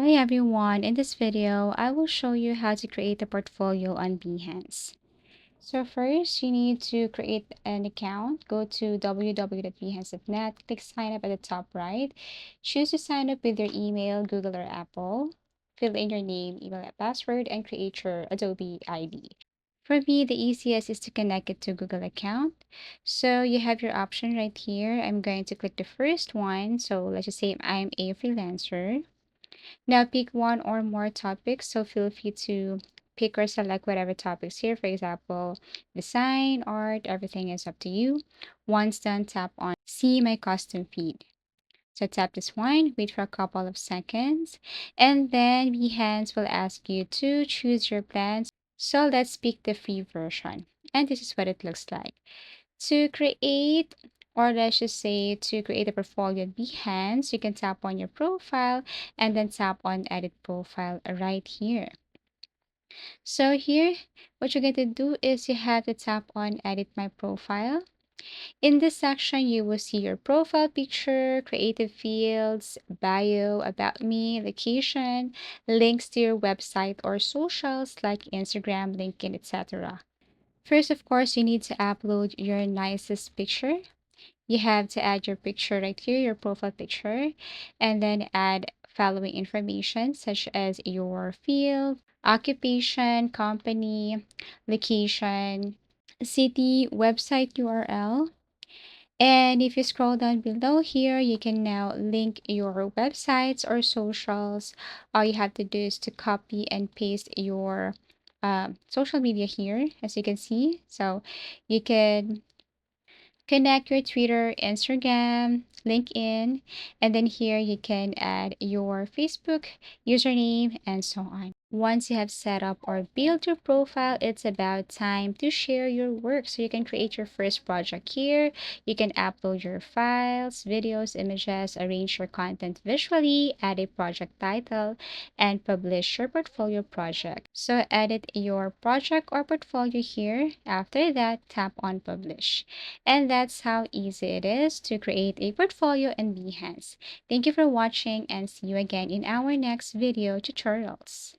Hi everyone, in this video, I will show you how to create a portfolio on Behance. So first, you need to create an account. Go to www.behance.net, click sign up at the top right. Choose to sign up with your email, Google or Apple. Fill in your name, email, and password, and create your Adobe ID. For me, the easiest is to connect it to Google account. So you have your option right here. I'm going to click the first one. So let's just say I'm a freelancer. Now pick one or more topics, so feel free to pick or select whatever topics here. For example, design, art, everything is up to you. Once done, tap on see my custom feed. So tap this one, wait for a couple of seconds, and then Behance will ask you to choose your plans. So let's pick the free version. And this is what it looks like. To create, or let's just say to create a portfolio in Behance, you can tap on your profile and then tap on edit profile right here. So here, what you're going to do is you have to tap on edit my profile. In this section, you will see your profile picture, creative fields, bio, about me, location, links to your website or socials like Instagram, LinkedIn, etc. First, of course, you need to upload your nicest picture. You have to add your picture right here, your profile picture, and then add following information such as your field, occupation, company, location, city, website URL. And if you scroll down below here, you can now link your websites or socials. All you have to do is to copy and paste your social media here, as you can see. So you can connect your Twitter, Instagram, LinkedIn, and then here you can add your Facebook username and so on. Once you have set up or built your profile, it's about time to share your work. So you can create your first project here. You can upload your files, videos, images, arrange your content visually, add a project title, and publish your portfolio project. So edit your project or portfolio here. After that, tap on publish. And that's how easy it is to create a portfolio in Behance. Thank you for watching and see you again in our next video tutorials.